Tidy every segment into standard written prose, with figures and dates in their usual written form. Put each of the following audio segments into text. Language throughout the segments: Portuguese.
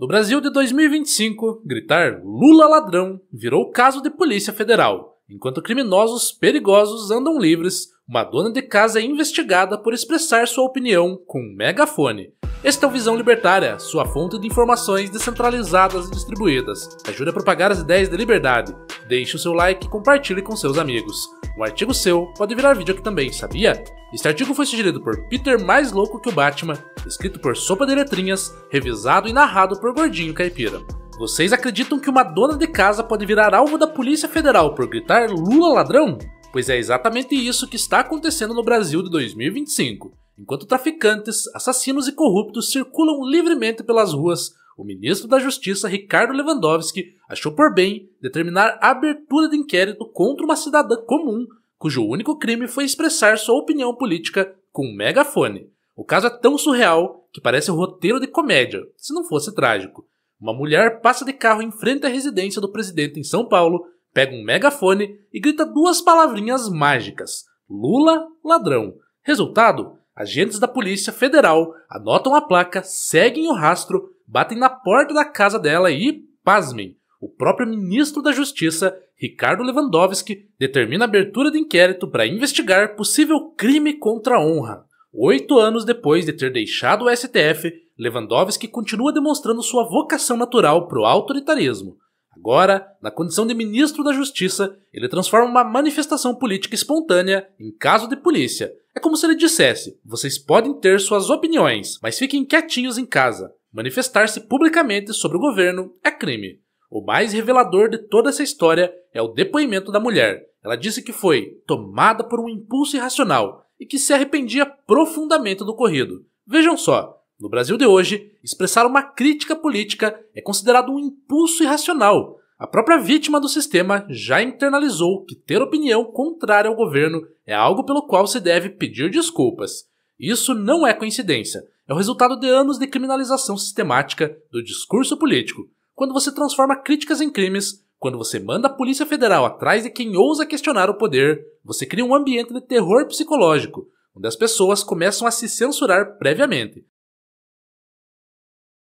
No Brasil de 2025, gritar Lula ladrão virou caso de Polícia Federal. Enquanto criminosos perigosos andam livres, uma dona de casa é investigada por expressar sua opinião com um megafone. Este é o Visão Libertária, sua fonte de informações descentralizadas e distribuídas. Ajude a propagar as ideias de liberdade. Deixe o seu like e compartilhe com seus amigos. Um artigo seu pode virar vídeo aqui também, sabia? Este artigo foi sugerido por Peter Mais Louco que o Batman, escrito por Sopa de Letrinhas, revisado e narrado por Gordinho Caipira. Vocês acreditam que uma dona de casa pode virar alvo da Polícia Federal por gritar Lula ladrão? Pois é exatamente isso que está acontecendo no Brasil de 2025. Enquanto traficantes, assassinos e corruptos circulam livremente pelas ruas, o ministro da Justiça, Ricardo Lewandowski, achou por bem determinar a abertura de inquérito contra uma cidadã comum, cujo único crime foi expressar sua opinião política com um megafone. O caso é tão surreal que parece um roteiro de comédia, se não fosse trágico. Uma mulher passa de carro em frente à residência do presidente em São Paulo, pega um megafone e grita duas palavrinhas mágicas: Lula, ladrão. Resultado? Agentes da Polícia Federal anotam a placa, seguem o rastro, batem na porta da casa dela e, pasmem, o próprio ministro da Justiça, Ricardo Lewandowski, determina a abertura de inquérito para investigar possível crime contra a honra. 8 anos depois de ter deixado o STF, Lewandowski continua demonstrando sua vocação natural para o autoritarismo. Agora, na condição de ministro da Justiça, ele transforma uma manifestação política espontânea em caso de polícia. É como se ele dissesse: vocês podem ter suas opiniões, mas fiquem quietinhos em casa. Manifestar-se publicamente sobre o governo é crime. O mais revelador de toda essa história é o depoimento da mulher. Ela disse que foi tomada por um impulso irracional e que se arrependia profundamente do ocorrido. Vejam só. No Brasil de hoje, expressar uma crítica política é considerado um impulso irracional. A própria vítima do sistema já internalizou que ter opinião contrária ao governo é algo pelo qual se deve pedir desculpas. Isso não é coincidência, é o resultado de anos de criminalização sistemática do discurso político. Quando você transforma críticas em crimes, quando você manda a Polícia Federal atrás de quem ousa questionar o poder, você cria um ambiente de terror psicológico, onde as pessoas começam a se censurar previamente.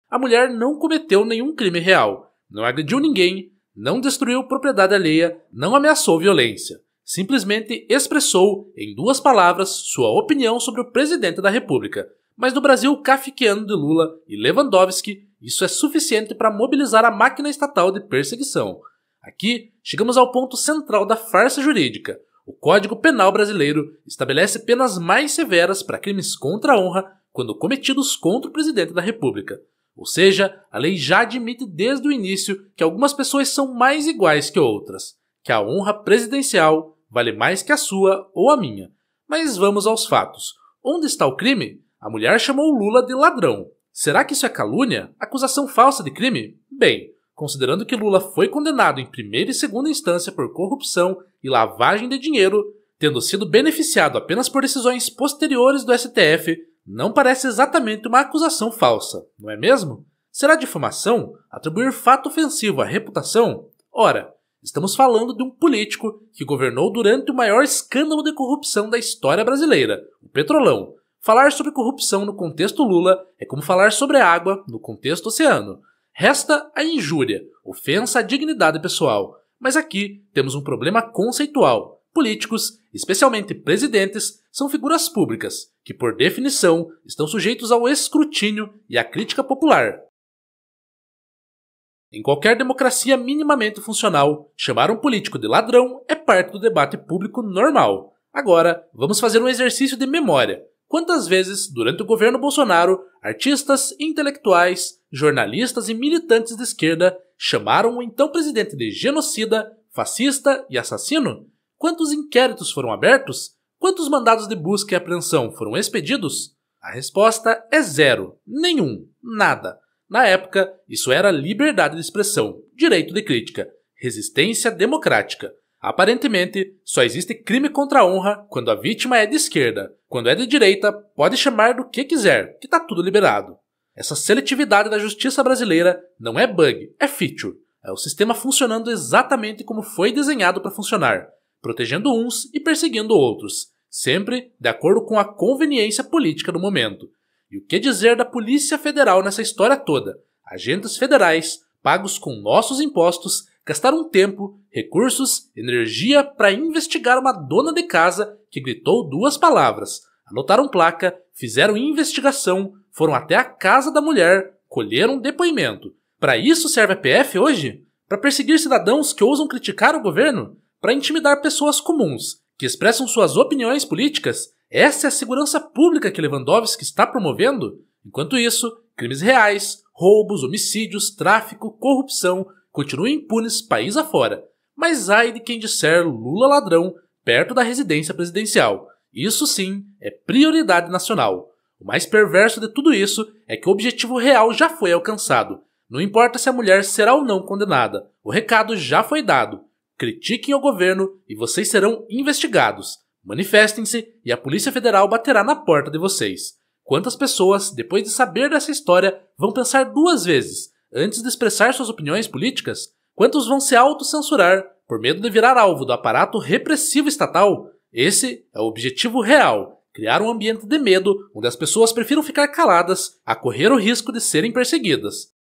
A mulher não cometeu nenhum crime real, não agrediu ninguém, não destruiu propriedade alheia, não ameaçou violência. Simplesmente expressou, em 2 palavras, sua opinião sobre o presidente da República. Mas no Brasil kafkiano de Lula e Lewandowski, isso é suficiente para mobilizar a máquina estatal de perseguição. Aqui, chegamos ao ponto central da farsa jurídica. O Código Penal brasileiro estabelece penas mais severas para crimes contra a honra quando cometidos contra o presidente da República. Ou seja, a lei já admite desde o início que algumas pessoas são mais iguais que outras, que a honra presidencial vale mais que a sua ou a minha. Mas vamos aos fatos. Onde está o crime? A mulher chamou Lula de ladrão. Será que isso é calúnia? Acusação falsa de crime? Bem, considerando que Lula foi condenado em primeira e segunda instância por corrupção e lavagem de dinheiro, tendo sido beneficiado apenas por decisões posteriores do STF, não parece exatamente uma acusação falsa, não é mesmo? Será difamação? Atribuir fato ofensivo à reputação? Ora, estamos falando de um político que governou durante o maior escândalo de corrupção da história brasileira, o Petrolão. Falar sobre corrupção no contexto Lula é como falar sobre água no contexto oceano. Resta a injúria, ofensa à dignidade pessoal. Mas aqui temos um problema conceitual. Políticos, especialmente presidentes, são figuras públicas, que por definição estão sujeitos ao escrutínio e à crítica popular. Em qualquer democracia minimamente funcional, chamar um político de ladrão é parte do debate público normal. Agora, vamos fazer um exercício de memória. Quantas vezes, durante o governo Bolsonaro, artistas, intelectuais, jornalistas e militantes de esquerda chamaram o então presidente de genocida, fascista e assassino? Quantos inquéritos foram abertos? Quantos mandados de busca e apreensão foram expedidos? A resposta é 0. Nenhum. Nada. Na época, isso era liberdade de expressão, direito de crítica, resistência democrática. Aparentemente, só existe crime contra a honra quando a vítima é de esquerda. Quando é de direita, pode chamar do que quiser, que tá tudo liberado. Essa seletividade da justiça brasileira não é bug, é feature. É o sistema funcionando exatamente como foi desenhado para funcionar, protegendo uns e perseguindo outros, sempre de acordo com a conveniência política do momento. E o que dizer da Polícia Federal nessa história toda? agentes federais, pagos com nossos impostos, gastaram tempo, recursos, energia para investigar uma dona de casa que gritou 2 palavras, anotaram placa, fizeram investigação, foram até a casa da mulher, colheram depoimento. Para isso serve a PF hoje? Para perseguir cidadãos que ousam criticar o governo? Para intimidar pessoas comuns, que expressam suas opiniões políticas? Essa é a segurança pública que Lewandowski está promovendo? Enquanto isso, crimes reais, roubos, homicídios, tráfico, corrupção continuam impunes país afora. Mas ai de quem disser Lula ladrão perto da residência presidencial. Isso sim é prioridade nacional. O mais perverso de tudo isso é que o objetivo real já foi alcançado. Não importa se a mulher será ou não condenada, o recado já foi dado. Critiquem o governo e vocês serão investigados. Manifestem-se e a Polícia Federal baterá na porta de vocês. Quantas pessoas, depois de saber dessa história, vão pensar 2 vezes antes de expressar suas opiniões políticas? Quantos vão se autocensurar por medo de virar alvo do aparato repressivo estatal? Esse é o objetivo real, criar um ambiente de medo onde as pessoas prefiram ficar caladas a correr o risco de serem perseguidas.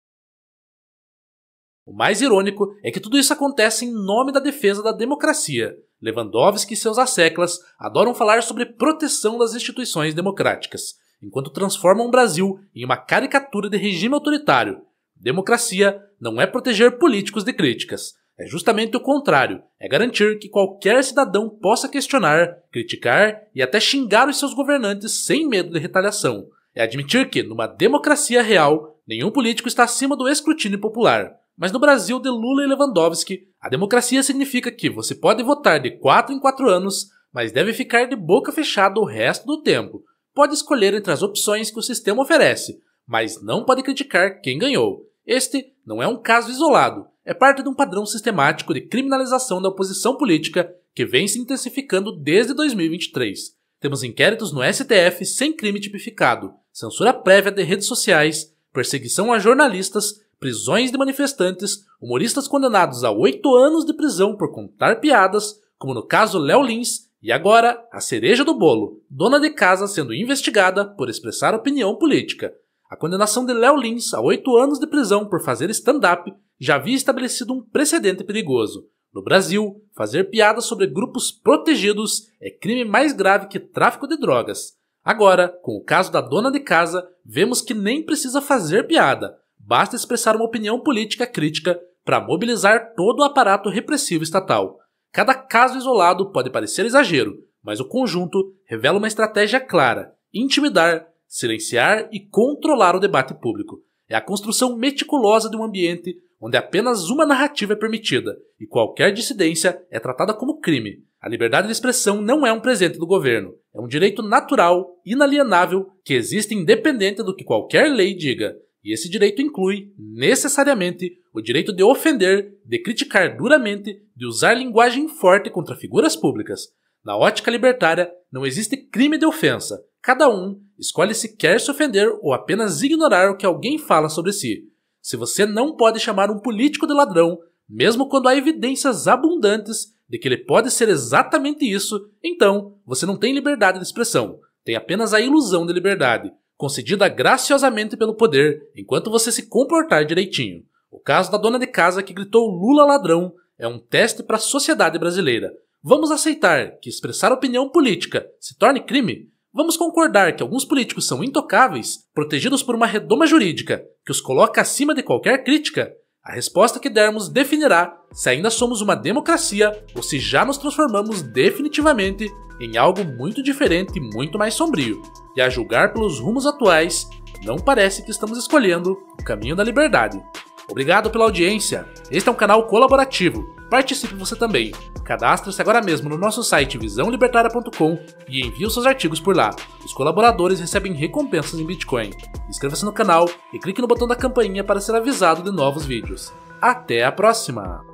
O mais irônico é que tudo isso acontece em nome da defesa da democracia. Lewandowski e seus asseclas adoram falar sobre proteção das instituições democráticas, enquanto transformam o Brasil em uma caricatura de regime autoritário. Democracia não é proteger políticos de críticas. É justamente o contrário, é garantir que qualquer cidadão possa questionar, criticar e até xingar os seus governantes sem medo de retaliação. É admitir que, numa democracia real, nenhum político está acima do escrutínio popular. Mas no Brasil de Lula e Lewandowski, a democracia significa que você pode votar de 4 em 4 anos, mas deve ficar de boca fechada o resto do tempo. Pode escolher entre as opções que o sistema oferece, mas não pode criticar quem ganhou. Este não é um caso isolado, é parte de um padrão sistemático de criminalização da oposição política que vem se intensificando desde 2023. Temos inquéritos no STF sem crime tipificado, censura prévia de redes sociais, perseguição a jornalistas, prisões de manifestantes, humoristas condenados a 8 anos de prisão por contar piadas, como no caso Léo Lins, e agora a cereja do bolo, dona de casa sendo investigada por expressar opinião política. A condenação de Léo Lins a 8 anos de prisão por fazer stand-up já havia estabelecido um precedente perigoso. No Brasil, fazer piadas sobre grupos protegidos é crime mais grave que tráfico de drogas. Agora, com o caso da dona de casa, vemos que nem precisa fazer piada. Basta expressar uma opinião política crítica para mobilizar todo o aparato repressivo estatal. Cada caso isolado pode parecer exagero, mas o conjunto revela uma estratégia clara: intimidar, silenciar e controlar o debate público. É a construção meticulosa de um ambiente onde apenas uma narrativa é permitida e qualquer dissidência é tratada como crime. A liberdade de expressão não é um presente do governo, é um direito natural, inalienável, que existe independente do que qualquer lei diga. E esse direito inclui, necessariamente, o direito de ofender, de criticar duramente, de usar linguagem forte contra figuras públicas. Na ótica libertária, não existe crime de ofensa. Cada um escolhe se quer se ofender ou apenas ignorar o que alguém fala sobre si. Se você não pode chamar um político de ladrão, mesmo quando há evidências abundantes de que ele pode ser exatamente isso, então você não tem liberdade de expressão, tem apenas a ilusão de liberdade, concedida graciosamente pelo poder, enquanto você se comportar direitinho. O caso da dona de casa que gritou Lula ladrão é um teste para a sociedade brasileira. Vamos aceitar que expressar opinião política se torne crime? Vamos concordar que alguns políticos são intocáveis, protegidos por uma redoma jurídica que os coloca acima de qualquer crítica? A resposta que dermos definirá se ainda somos uma democracia ou se já nos transformamos definitivamente em algo muito diferente e muito mais sombrio. E a julgar pelos rumos atuais, não parece que estamos escolhendo o caminho da liberdade. Obrigado pela audiência. Este é um canal colaborativo. Participe você também. Cadastre-se agora mesmo no nosso site visãolibertaria.com e envie os seus artigos por lá. Os colaboradores recebem recompensas em Bitcoin. Inscreva-se no canal e clique no botão da campainha para ser avisado de novos vídeos. Até a próxima!